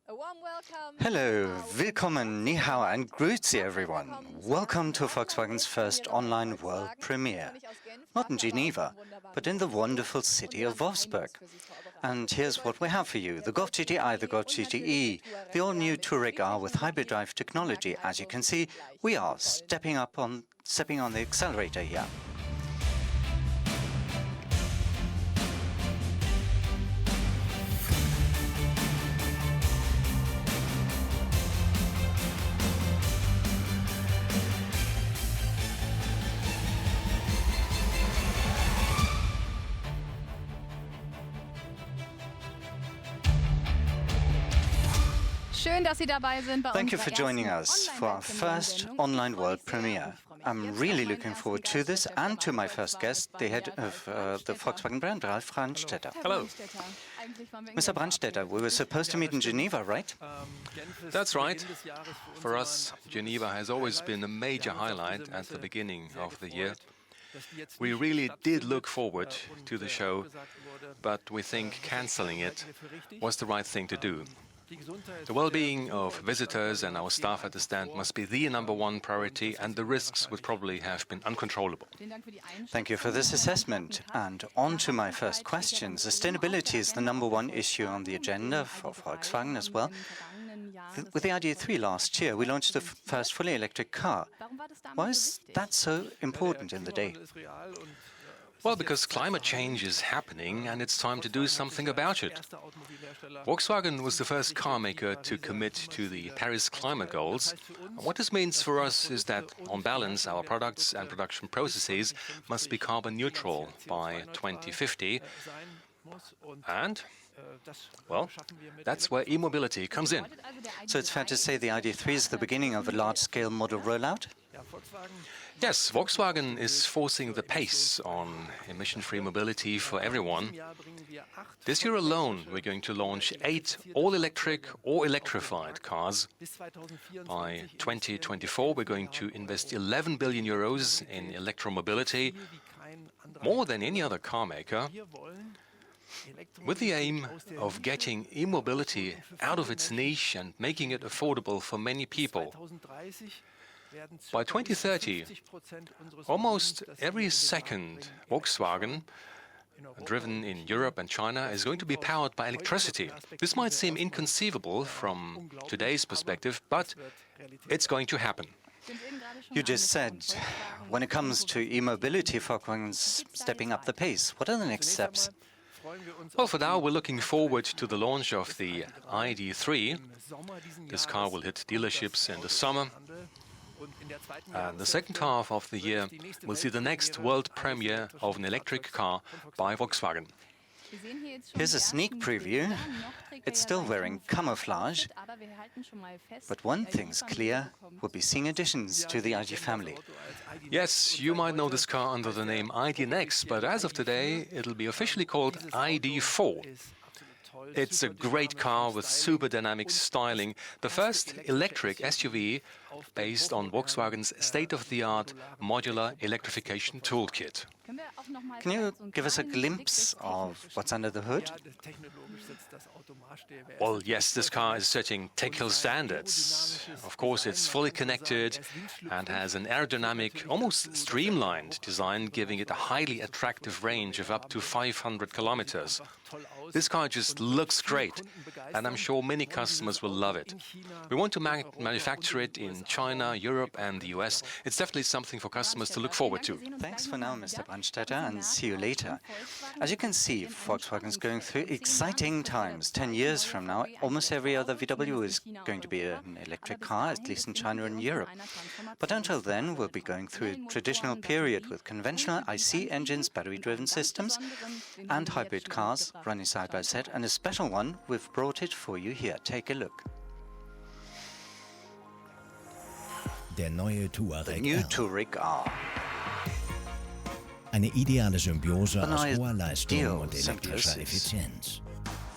A warm welcome. Hello, willkommen, ni hao and grüezi everyone. Welcome to Volkswagen's first online world premiere. Not in Geneva, but in the wonderful city of Wolfsburg. And here's what we have for you. The Golf GTI, the Golf GTI, the all-new Touareg R with hybrid drive technology. As you can see, we are stepping on the accelerator here. Schön, dass Sie dabei sind bei Thank you for joining us for our first online world premiere. I'm really looking forward to this and to my first guest, the head of the Volkswagen brand, Ralf Brandstätter. Hello. Mr. Brandstätter, we were supposed to meet in Geneva, right? That's right. For us, Geneva has always been a major highlight at the beginning of the year. We really did look forward to the show, but we think cancelling it was the right thing to do. The well-being of visitors and our staff at the stand must be the number one priority, and the risks would probably have been uncontrollable. Thank you for this assessment. And on to my first question. Sustainability is the number one issue on the agenda for Volkswagen as well. With the ID.3 last year, we launched the first fully electric car. Why is that so important in the day? Well, because climate change is happening and it's time to do something about it. Volkswagen was the first car maker to commit to the Paris climate goals. What this means for us is that, on balance, our products and production processes must be carbon neutral by 2050. And, well, that's where e-mobility comes in. So it's fair to say the ID.3 is the beginning of a large-scale model rollout? Yes, Volkswagen is forcing the pace on emission-free mobility for everyone. This year alone, we're going to launch 8 all-electric or electrified cars. By 2024, we're going to invest 11 billion euros in electromobility, more than any other car maker, with the aim of getting e-mobility out of its niche and making it affordable for many people. By 2030, almost every second Volkswagen driven in Europe and China is going to be powered by electricity. This might seem inconceivable from today's perspective, but it's going to happen. You just said, when it comes to e-mobility, Volkswagen's stepping up the pace. What are the next steps? Well, for now, we're looking forward to the launch of the ID.3. This car will hit dealerships in the summer. And the second half of the year will see the next world premiere of an electric car by Volkswagen. Here's a sneak preview. It's still wearing camouflage, but one thing's clear, we'll be seeing additions to the ID family. Yes, you might know this car under the name ID. Next, but as of today, it'll be officially called ID.4. It's a great car with super dynamic styling, the first electric SUV based on Volkswagen's state-of-the-art modular electrification toolkit. Can you give us a glimpse of what's under the hood? Well, yes, this car is setting technical standards. Of course, it's fully connected and has an aerodynamic, almost streamlined design, giving it a highly attractive range of up to 500 kilometers. This car just looks great, and I'm sure many customers will love it. We want to manufacture it in China, Europe, and the US. It's definitely something for customers to look forward to. Thanks for now, Mr. Brandstätter, and see you later. As you can see, Volkswagen's going through exciting times. 10 years from now, almost every other VW is going to be an electric car, at least in China and Europe. But until then, we'll be going through a traditional period with conventional IC engines, battery-driven systems, and hybrid cars running side by side, and a special one, we've brought it for you here. Take a look. Der neue The new Touareg R. Eine ideale Symbiose An aus ideal hoher Leistung und elektrischer symbiosis. Effizienz.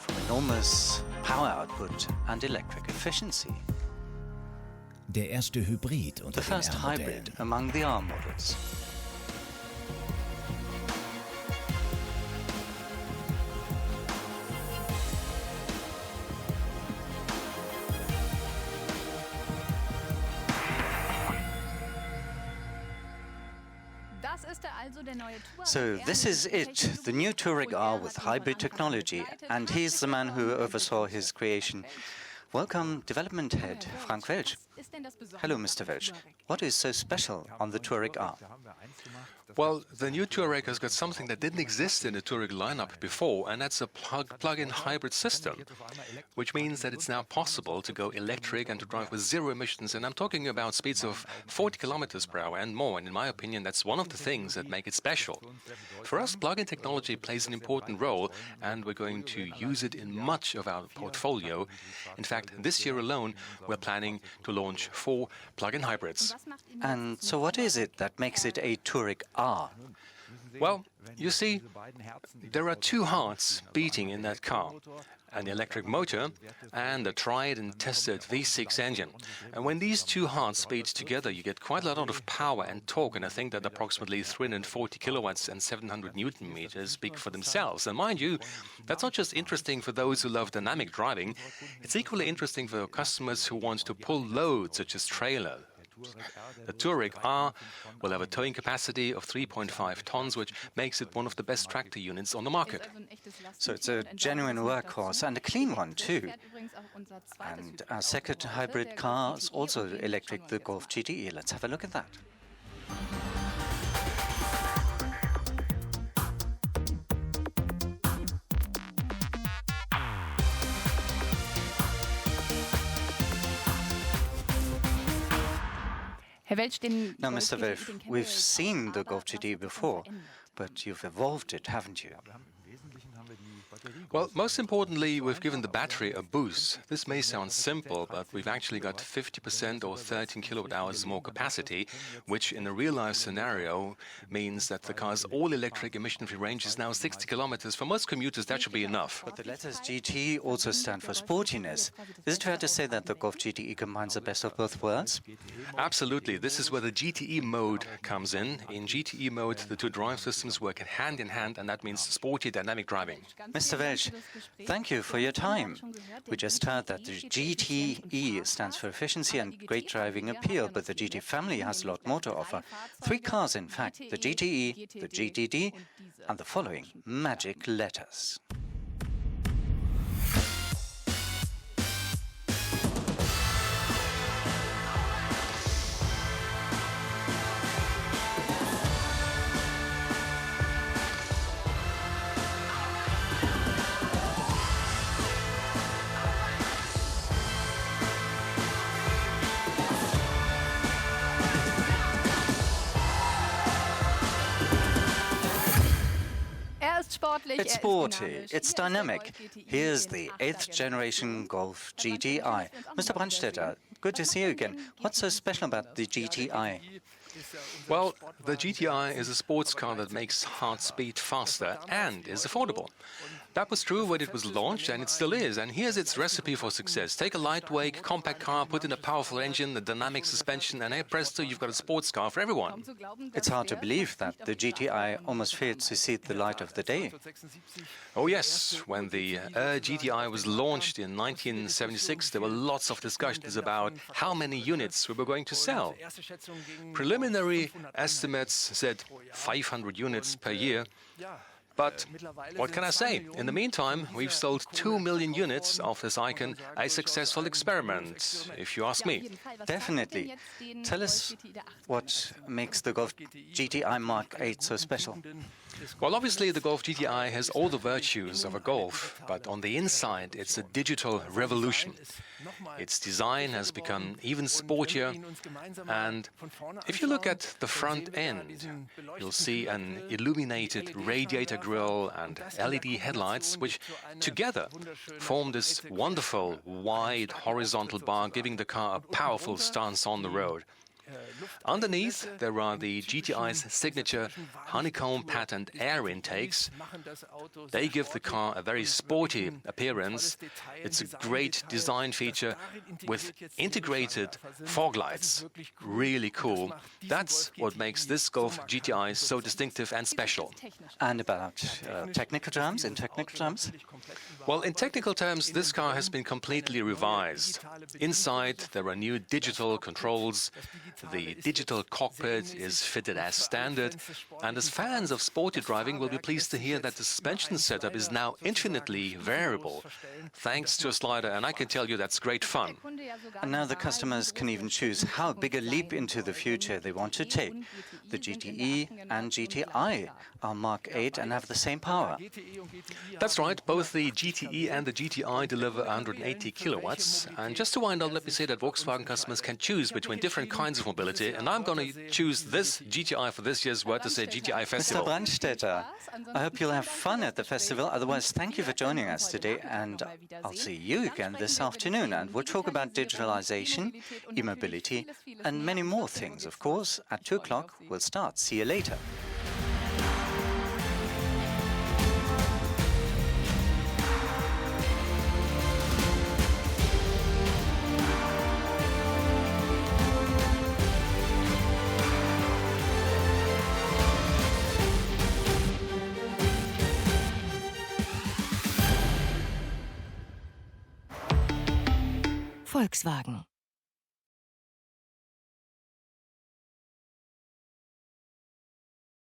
From enormous power output and electric efficiency. Der erste Hybrid unter The den first hybrid R-Modellen. among the R models. So this is it, the new Touareg R with hybrid technology, and he's the man who oversaw his creation. Welcome, Development Head Frank Welch. Hello, Mr. Welch. What is so special on the Touareg R? Well, the new Touareg has got something that didn't exist in the Touareg lineup before, and that's a plug-in hybrid system, which means that it's now possible to go electric and to drive with zero emissions. And I'm talking about speeds of 40 kilometers per hour and more. And in my opinion, that's one of the things that make it special. For us, plug-in technology plays an important role, and we're going to use it in much of our portfolio. In fact, this year alone, we're planning to launch 4 plug-in hybrids. And so what is it that makes it a Touareg R? Well, you see, there are 2 hearts beating in that car, an electric motor and a tried and tested V6 engine. And when these 2 hearts beat together, you get quite a lot of power and torque, and I think that approximately 340 kilowatts and 700 newton meters speak for themselves. And mind you, that's not just interesting for those who love dynamic driving, it's equally interesting for customers who want to pull loads such as trailer. The Touareg R will have a towing capacity of 3.5 tons, which makes it one of the best tractor units on the market. So it's a genuine workhorse and a clean one too. And our second hybrid car is also electric, the Golf GTI. Let's have a look at that. Now, Mr. Welch, we've seen the Golf GTI before, but you've evolved it, haven't you? Well, most importantly, we've given the battery a boost. This may sound simple, but we've actually got 50% or 13 kilowatt hours more capacity, which in a real-life scenario means that the car's all-electric emission-free range is now 60 kilometers. For most commuters, that should be enough. But the letters GT also stand for sportiness. Is it fair to say that the Golf GTI combines the best of both worlds? Absolutely. This is where the GTE mode comes in. In GTE mode, the 2 drive systems work hand in hand, and that means sporty dynamic driving. Mr. Welch, thank you for your time. We just heard that the GTE stands for efficiency and great driving appeal, but the GT family has a lot more to offer. 3 cars, in fact, the GTE, the GTD, and the following magic letters. It's sporty, it's dynamic. Here's the 8th generation Golf GTI. Mr. Brandstetter, good to see you again. What's so special about the GTI? Well, the GTI is a sports car that makes heart speed faster and is affordable. That was true when it was launched, and it still is. And here's its recipe for success. Take a lightweight, compact car, put in a powerful engine, a dynamic suspension, and hey presto, you've got a sports car for everyone. It's hard to believe that the GTI almost failed to see the light of the day. Oh yes, when the GTI was launched in 1976, there were lots of discussions about how many units we were going to sell. Preliminary estimates said 500 units per year. But what can I say? In the meantime, we've sold 2 million units of this icon, a successful experiment, if you ask me. Definitely. Tell us what makes the Golf GTI Mark 8 so special. Well, obviously, the Golf GTI has all the virtues of a Golf, but on the inside, it's a digital revolution. Its design has become even sportier, and if you look at the front end, you'll see an illuminated radiator grille and LED headlights, which together form this wonderful, wide, horizontal bar, giving the car a powerful stance on the road. Underneath, there are the GTI's signature honeycomb patterned air intakes. They give the car a very sporty appearance. It's a great design feature with integrated fog lights. Really cool. That's what makes this Golf GTI so distinctive and special. And about technical terms, Well, in technical terms, this car has been completely revised. Inside, there are new digital controls. The digital cockpit is fitted as standard, and as fans of sporty driving will be pleased to hear that the suspension setup is now infinitely variable, thanks to a slider, and I can tell you that's great fun. And now the customers can even choose how big a leap into the future they want to take. The GTE and GTI are Mark 8 and have the same power. That's right, both the GTE and the GTI deliver 180 kilowatts. And just to wind up, let me say that Volkswagen customers can choose between different kinds of mobility, and I'm going to choose this GTI for this year's Word to Say GTI Mr. Festival. Brandstetter, I hope you'll have fun at the festival. Otherwise, thank you for joining us today, and I'll see you again this afternoon. And we'll talk about digitalization, e-mobility, and many more things, of course. At 2 o'clock, we'll start. See you later. Volkswagen.